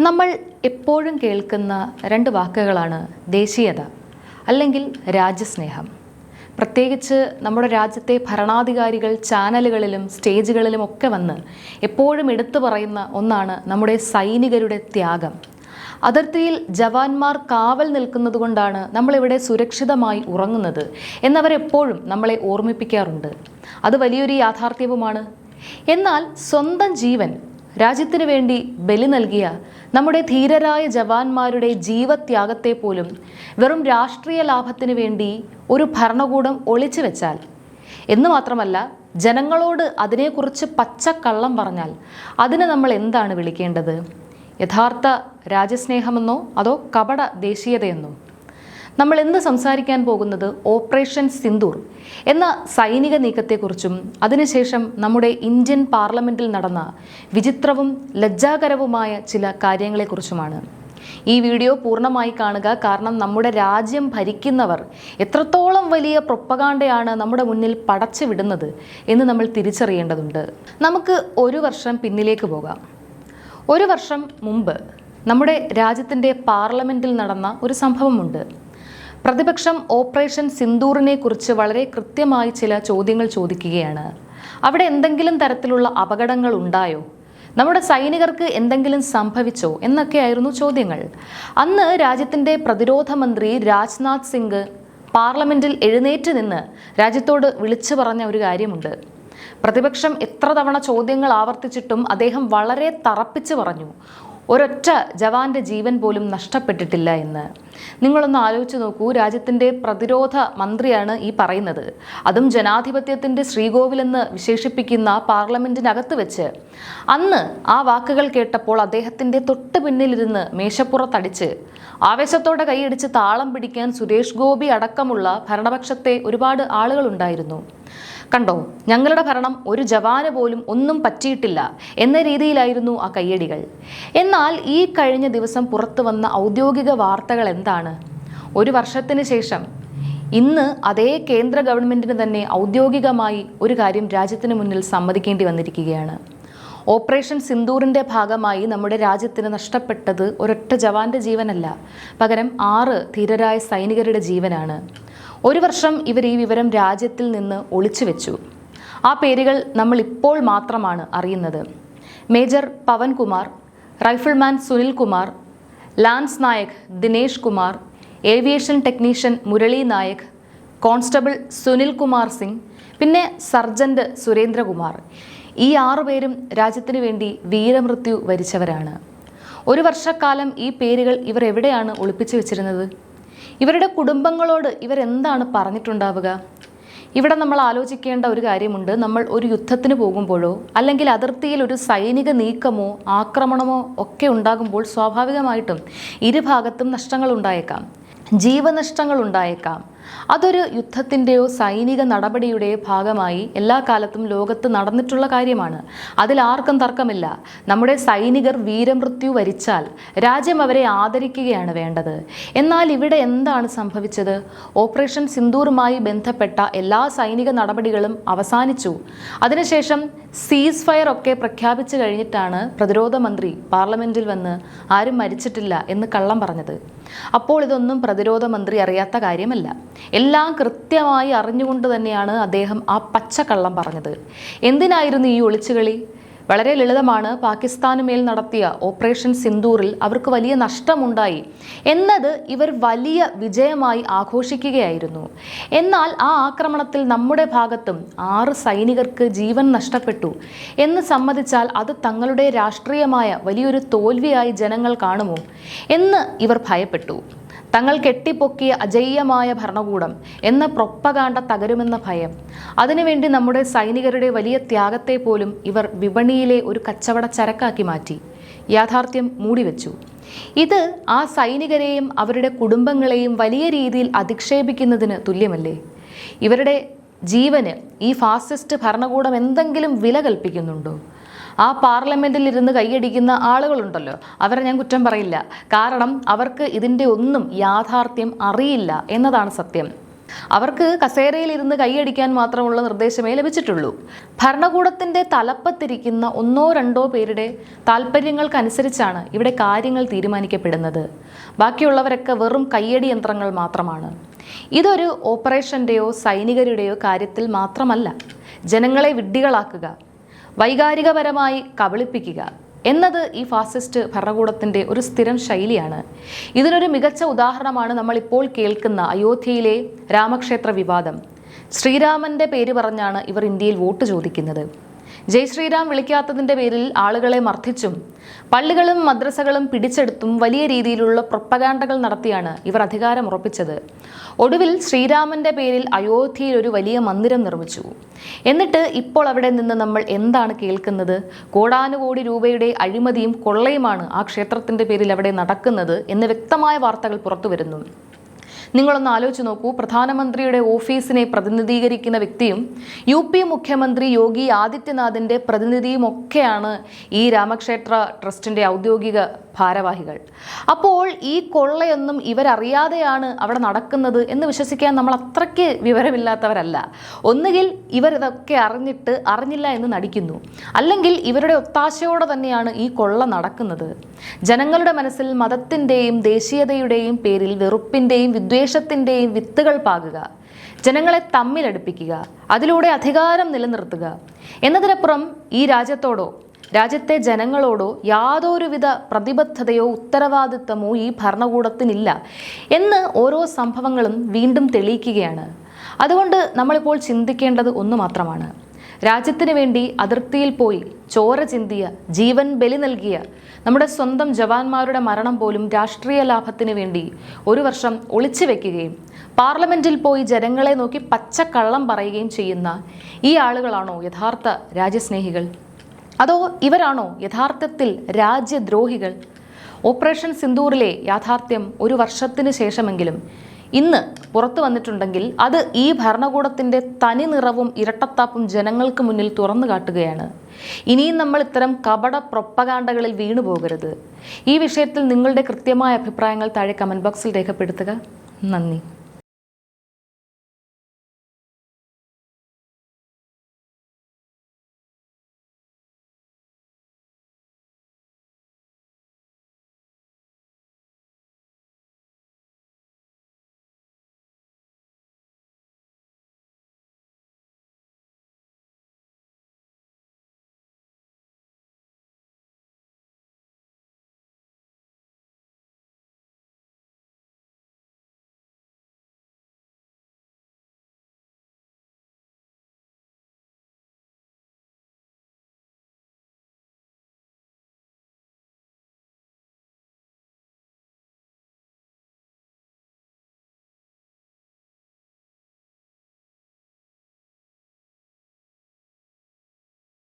നമ്മൾ എപ്പോഴും കേൾക്കുന്ന രണ്ട് വാക്കുകളാണ് ദേശീയത അല്ലെങ്കിൽ രാജ്യസ്നേഹം. പ്രത്യേകിച്ച് നമ്മുടെ രാജ്യത്തെ ഭരണാധികാരികൾ ചാനലുകളിലും സ്റ്റേജുകളിലും ഒക്കെ വന്ന് എപ്പോഴും എടുത്തു പറയുന്ന ഒന്നാണ് നമ്മുടെ സൈനികരുടെ ത്യാഗം. അതിർത്തിയിൽ ജവാന്മാർ കാവൽ നിൽക്കുന്നത് കൊണ്ടാണ് നമ്മളിവിടെ സുരക്ഷിതമായി ഉറങ്ങുന്നത് എന്നവരെപ്പോഴും നമ്മളെ ഓർമ്മിപ്പിക്കാറുണ്ട്. അത് വലിയൊരു യാഥാർത്ഥ്യവുമാണ്. എന്നാൽ സ്വന്തം ജീവൻ രാജ്യത്തിനു വേണ്ടി ബലി നൽകിയ നമ്മുടെ ധീരരായ ജവാന്മാരുടെ ജീവത്യാഗത്തെ പോലും വെറും രാഷ്ട്രീയ ലാഭത്തിന് വേണ്ടി ഒരു ഭരണകൂടം ഒളിച്ചു വെച്ചാൽ, എന്ന് മാത്രമല്ല ജനങ്ങളോട് അതിനെക്കുറിച്ച് പച്ചക്കള്ളം പറഞ്ഞാൽ അതിന് നമ്മൾ എന്താണ് വിളിക്കേണ്ടത്? യഥാർത്ഥ രാജ്യസ്നേഹമെന്നോ അതോ കപട ദേശീയതയെന്നോ? നമ്മൾ ഇന്ന് സംസാരിക്കാൻ പോകുന്നത് ഓപ്പറേഷൻ സിന്ദൂർ എന്ന സൈനിക നീക്കത്തെക്കുറിച്ചും അതിനുശേഷം നമ്മുടെ ഇന്ത്യൻ പാർലമെന്റിൽ നടന്ന വിചിത്രവും ലജ്ജാകരവുമായ ചില കാര്യങ്ങളെക്കുറിച്ചുമാണ്. ഈ വീഡിയോ പൂർണ്ണമായി കാണുക, കാരണം നമ്മുടെ രാജ്യം ഭരിക്കുന്നവർ എത്രത്തോളം വലിയ പ്രൊപ്പഗാണ്ടയാണ് നമ്മുടെ മുന്നിൽ പടച്ചു വിടുന്നത് എന്ന് നമ്മൾ തിരിച്ചറിയേണ്ടതുണ്ട്. നമുക്ക് ഒരു വർഷം പിന്നിലേക്ക് പോകാം. ഒരു വർഷം മുമ്പ് നമ്മുടെ രാജ്യത്തിൻ്റെ പാർലമെന്റിൽ നടന്ന ഒരു സംഭവമുണ്ട്. പ്രതിപക്ഷം ഓപ്പറേഷൻ സിന്ദൂറിനെ കുറിച്ച് വളരെ കൃത്യമായി ചില ചോദ്യങ്ങൾ ചോദിക്കുകയാണ്. അവിടെ എന്തെങ്കിലും തരത്തിലുള്ള അപകടങ്ങൾ ഉണ്ടായോ? നമ്മുടെ സൈനികർക്ക് എന്തെങ്കിലും സംഭവിച്ചോ എന്നൊക്കെയായിരുന്നു ചോദ്യങ്ങൾ. അന്ന് രാജ്യത്തിൻ്റെ പ്രതിരോധ മന്ത്രി രാജ്നാഥ് സിംഗ് പാർലമെന്റിൽ എഴുന്നേറ്റ് നിന്ന് രാജ്യത്തോട് വിളിച്ചു പറഞ്ഞ ഒരു കാര്യമുണ്ട്. പ്രതിപക്ഷം എത്ര തവണ ചോദ്യങ്ങൾ ആവർത്തിച്ചിട്ടും അദ്ദേഹം വളരെ തറപ്പിച്ച് പറഞ്ഞു, ഒരൊറ്റ ജവാന്റെ ജീവൻ പോലും നഷ്ടപ്പെട്ടിട്ടില്ല എന്ന്. നിങ്ങളൊന്ന് ആലോചിച്ച് നോക്കൂ, രാജ്യത്തിൻ്റെ പ്രതിരോധ മന്ത്രിയാണ് ഈ പറയുന്നത്. അതും ജനാധിപത്യത്തിൻ്റെ ശ്രീകോവിലെന്ന് വിശേഷിപ്പിക്കുന്ന പാർലമെന്റിനകത്ത് വെച്ച്. അന്ന് ആ വാക്കുകൾ കേട്ടപ്പോൾ അദ്ദേഹത്തിൻ്റെ തൊട്ട് പിന്നിലിരുന്ന് മേശപ്പുറത്തടിച്ച് ആവേശത്തോടെ കൈയടിച്ച് താളം പിടിക്കാൻ സുരേഷ് ഗോപി അടക്കമുള്ള ഭരണപക്ഷത്തെ ഒരുപാട് ആളുകളുണ്ടായിരുന്നു. കണ്ടോ, ഞങ്ങളുടെ ഭരണം ഒരു ജവാന് പോലും ഒന്നും പറ്റിയിട്ടില്ല എന്ന രീതിയിലായിരുന്നു ആ കയ്യടികൾ. എന്നാൽ ഈ കഴിഞ്ഞ ദിവസം പുറത്തു വന്ന ഔദ്യോഗിക വാർത്തകൾ എന്താണ്? ഒരു വർഷത്തിന് ശേഷം ഇന്ന് അതേ കേന്ദ്ര ഗവൺമെന്റിന് തന്നെ ഔദ്യോഗികമായി ഒരു കാര്യം രാജ്യത്തിന് മുന്നിൽ സമ്മതിക്കേണ്ടി വന്നിരിക്കുകയാണ്. ഓപ്പറേഷൻ സിന്ദൂറിൻ്റെ ഭാഗമായി നമ്മുടെ രാജ്യത്തിന് നഷ്ടപ്പെട്ടത് ഒരൊറ്റ ജവാന്റെ ജീവനല്ല, പകരം 6 ധീരരായ സൈനികരുടെ ജീവനാണ്. ഒരു വർഷം ഇവർ ഈ വിവരം രാജ്യത്തിൽ നിന്ന് ഒളിച്ചു വെച്ചു. ആ പേരുകൾ നമ്മൾ ഇപ്പോൾ മാത്രമാണ് അറിയുന്നത്. Major Pavankumar, rifleman Sunil Kumar, lance Nayak Dinesh Kumar, aviation technician Murali Nayak, constable Sunil Kumar Singh, പിന്നെ സർജന്റ് സുരേന്ദ്രകുമാർ. ഈ 6 പേരും രാജ്യത്തിന് വേണ്ടി വീരമൃത്യു വരിച്ചവരാണ്. ഒരു വർഷക്കാലം ഈ പേരുകൾ ഇവർ എവിടെയാണ് ഒളിപ്പിച്ചു വെച്ചിരുന്നത്? ഇവരുടെ കുടുംബങ്ങളോട് ഇവരെന്താണ് പറഞ്ഞിട്ടുണ്ടാവുക? ഇവിടെ നമ്മൾ ആലോചിക്കേണ്ട ഒരു കാര്യമുണ്ട്. നമ്മൾ ഒരു യുദ്ധത്തിന് പോകുമ്പോഴോ അല്ലെങ്കിൽ അതിർത്തിയിൽ ഒരു സൈനിക നീക്കമോ ആക്രമണമോ ഒക്കെ ഉണ്ടാകുമ്പോൾ സ്വാഭാവികമായിട്ടും ഇരുഭാഗത്തും നഷ്ടങ്ങൾ ഉണ്ടായേക്കാം, ജീവനഷ്ടങ്ങൾ ഉണ്ടായേക്കാം. അതൊരു യുദ്ധത്തിൻ്റെയോ സൈനിക നടപടിയുടെയോ ഭാഗമായി എല്ലാ കാലത്തും ലോകത്ത് നടന്നിട്ടുള്ള കാര്യമാണ്. അതിൽ ആർക്കും തർക്കമില്ല. നമ്മുടെ സൈനികർ വീരമൃത്യു വരിച്ചാൽ രാജ്യം അവരെ ആദരിക്കുകയാണ് വേണ്ടത്. എന്നാൽ ഇവിടെ എന്താണ് സംഭവിച്ചത്? ഓപ്പറേഷൻ സിന്ദൂറുമായി ബന്ധപ്പെട്ട എല്ലാ സൈനിക നടപടികളും അവസാനിച്ചു. അതിനുശേഷം സീസ് ഫയർ ഒക്കെ പ്രഖ്യാപിച്ചു കഴിഞ്ഞിട്ടാണ് പ്രതിരോധ മന്ത്രി പാർലമെന്റിൽ വന്ന് ആരും മരിച്ചിട്ടില്ല എന്ന് കള്ളം പറഞ്ഞത്. അപ്പോൾ ഇതൊന്നും പ്രതിരോധ മന്ത്രി അറിയാത്ത കാര്യമല്ല. എല്ലാം കൃത്യമായി അറിഞ്ഞുകൊണ്ട് തന്നെയാണ് അദ്ദേഹം ആ പച്ചക്കള്ളം പറഞ്ഞത്. എന്തിനായിരുന്നു ഈ ഒളിച്ചുകളി? വളരെ ലളിതമാണ്. പാകിസ്ഥാനുമേൽ നടത്തിയ ഓപ്പറേഷൻ സിന്ദൂറിൽ അവർക്ക് വലിയ നഷ്ടമുണ്ടായി എന്നത് ഇവർ വലിയ വിജയമായി ആഘോഷിക്കുകയായിരുന്നു. എന്നാൽ ആ ആക്രമണത്തിൽ നമ്മുടെ ഭാഗത്തും 6 സൈനികർക്ക് ജീവൻ നഷ്ടപ്പെട്ടു എന്ന് സമ്മതിച്ചാൽ അത് തങ്ങളുടെ രാഷ്ട്രീയമായ വലിയൊരു തോൽവിയായി ജനങ്ങൾ കാണുമോ എന്ന് ഇവർ ഭയപ്പെട്ടു. തങ്ങൾ കെട്ടിപ്പൊക്കിയ അജയ്യമായ ഭരണകൂടം എന്ന പ്രൊപ്പഗാണ്ട തകരുമെന്ന ഭയം. അതിനുവേണ്ടി നമ്മുടെ സൈനികരുടെ വലിയ ത്യാഗത്തെ പോലും ഇവർ വിപണിയിലെ ഒരു കച്ചവട ചരക്കാക്കി മാറ്റി. യാഥാർത്ഥ്യം മൂടിവെച്ചു. ഇത് ആ സൈനികരെയും അവരുടെ കുടുംബങ്ങളെയും വലിയ രീതിയിൽ അധിക്ഷേപിക്കുന്നതിന് തുല്യമല്ലേ? ഇവരുടെ ജീവന് ഈ ഫാസിസ്റ്റ് ഭരണകൂടം എന്തെങ്കിലും വില കൽപ്പിക്കുന്നുണ്ടോ? ആ പാർലമെന്റിൽ ഇരുന്ന് കൈയടിക്കുന്ന ആളുകളുണ്ടല്ലോ, അവരെ ഞാൻ കുറ്റം പറയില്ല. കാരണം അവർക്ക് ഇതിൻ്റെ ഒന്നും യാഥാർത്ഥ്യം അറിയില്ല എന്നതാണ് സത്യം. അവർക്ക് കസേരയിലിരുന്ന് കൈയടിക്കാൻ മാത്രമുള്ള നിർദ്ദേശമേ ലഭിച്ചിട്ടുള്ളൂ. ഭരണകൂടത്തിൻ്റെ തലപ്പത്തിരിക്കുന്ന 1-2 പേരുടെ താല്പര്യങ്ങൾക്കനുസരിച്ചാണ് ഇവിടെ കാര്യങ്ങൾ തീരുമാനിക്കപ്പെടുന്നത്. ബാക്കിയുള്ളവരൊക്കെ വെറും കയ്യടി യന്ത്രങ്ങൾ മാത്രമാണ്. ഇതൊരു ഓപ്പറേഷൻ്റെയോ സൈനികരുടെയോ കാര്യത്തിൽ മാത്രമല്ല. ജനങ്ങളെ വിഡ്ഢികളാക്കുക, വൈകാരികപരമായി കബളിപ്പിക്കുക എന്നത് ഈ ഫാസിസ്റ്റ് ഭരണകൂടത്തിൻ്റെ ഒരു സ്ഥിരം ശൈലിയാണ്. ഇതിനൊരു മികച്ച ഉദാഹരണമാണ് നമ്മളിപ്പോൾ കേൾക്കുന്ന അയോധ്യയിലെ രാമക്ഷേത്ര വിവാദം. ശ്രീരാമൻ്റെ പേര് പറഞ്ഞാണ് ഇവർ ഇന്ത്യയിൽ വോട്ട് ചോദിക്കുന്നത്. ജയ് ശ്രീരാം വിളിക്കാത്തതിൻ്റെ പേരിൽ ആളുകളെ മർദ്ദിച്ചും പള്ളികളും മദ്രസകളും പിടിച്ചെടുത്തും വലിയ രീതിയിലുള്ള പ്രൊപ്പഗാൻഡകൾ നടത്തിയാണ് ഇവർ അധികാരം ഉറപ്പിച്ചത്. ഒടുവിൽ ശ്രീരാമൻ്റെ പേരിൽ അയോധ്യയിൽ ഒരു വലിയ മന്ദിരം നിർമ്മിച്ചു. എന്നിട്ട് ഇപ്പോൾ അവിടെ നിന്ന് നമ്മൾ എന്താണ് കേൾക്കുന്നത്? കോടാനുകോടി രൂപയുടെ അഴിമതിയും കൊള്ളയുമാണ് ആ ക്ഷേത്രത്തിൻ്റെ പേരിൽ അവിടെ നടക്കുന്നത് എന്ന് വ്യക്തമായ വാർത്തകൾ പുറത്തു വരുന്നു. നിങ്ങളൊന്ന് ആലോചിച്ച് നോക്കൂ. പ്രധാനമന്ത്രിയുടെ ഓഫീസിനെ പ്രതിനിധീകരിക്കുന്ന വ്യക്തിയും UP മുഖ്യമന്ത്രി യോഗി ആദിത്യനാഥിൻ്റെ പ്രതിനിധിയുമൊക്കെയാണ് ഈ രാമക്ഷേത്ര ട്രസ്റ്റിൻ്റെ ഔദ്യോഗിക ഭാരവാഹികൾ. അപ്പോൾ ഈ കൊള്ളയൊന്നും ഇവരറിയാതെയാണ് അവിടെ നടക്കുന്നത് എന്ന് വിശ്വസിക്കാൻ നമ്മൾ അത്രയ്ക്ക് വിവരമില്ലാത്തവരല്ല. ഒന്നുകിൽ ഇവരിതൊക്കെ അറിഞ്ഞിട്ട് അറിഞ്ഞില്ല എന്ന് നടിക്കുന്നു, അല്ലെങ്കിൽ ഇവരുടെ ഒത്താശയോടെ തന്നെയാണ് ഈ കൊള്ള നടക്കുന്നത്. ജനങ്ങളുടെ മനസ്സിൽ മതത്തിൻ്റെയും ദേശീയതയുടെയും പേരിൽ വെറുപ്പിൻ്റെയും വിദ്വേഷത്തിൻ്റെയും വിത്തുകൾ പാകുക, ജനങ്ങളെ തമ്മിലടുപ്പിക്കുക, അതിലൂടെ അധികാരം നിലനിർത്തുക എന്നതിനപ്പുറം ഈ രാജ്യത്തോടോ രാജ്യത്തെ ജനങ്ങളോടോ യാതൊരുവിധ പ്രതിബദ്ധതയോ ഉത്തരവാദിത്തമോ ഈ ഭരണകൂടത്തിനില്ല എന്ന് ഓരോ സംഭവങ്ങളും വീണ്ടും തെളിയിക്കുകയാണ്. അതുകൊണ്ട് നമ്മളിപ്പോൾ ചിന്തിക്കേണ്ടത് ഒന്ന് മാത്രമാണ്. രാജ്യത്തിന് വേണ്ടി അതിർത്തിയിൽ പോയി ചോര ചിന്തിയ, ജീവൻ ബലി നൽകിയ നമ്മുടെ സ്വന്തം ജവാന്മാരുടെ മരണം പോലും രാഷ്ട്രീയ ലാഭത്തിന് വേണ്ടി 1 വർഷം ഒളിച്ചു വെക്കുകയും പാർലമെന്റിൽ പോയി ജനങ്ങളെ നോക്കി പച്ചക്കള്ളം പറയുകയും ചെയ്യുന്ന ഈ ആളുകളാണോ യഥാർത്ഥ രാജ്യസ്നേഹികൾ? അതോ ഇവരാണോ യഥാർത്ഥത്തിൽ രാജ്യദ്രോഹികൾ? ഓപ്പറേഷൻ സിന്ദൂറിലെ യാഥാർത്ഥ്യം 1 വർഷത്തിന് ശേഷമെങ്കിലും ഇന്ന് പുറത്തു വന്നിട്ടുണ്ടെങ്കിൽ അത് ഈ ഭരണകൂടത്തിൻ്റെ തനി നിറവും ഇരട്ടത്താപ്പും ജനങ്ങൾക്ക് മുന്നിൽ തുറന്നു കാട്ടുകയാണ്. ഇനിയും നമ്മൾ ഇത്തരം കപട പ്രൊപ്പഗാൻഡകളിൽ വീണു പോകരുത്. ഈ വിഷയത്തിൽ നിങ്ങളുടെ കൃത്യമായ അഭിപ്രായങ്ങൾ താഴെ കമൻറ്റ് ബോക്സിൽ രേഖപ്പെടുത്തുക. നന്ദി.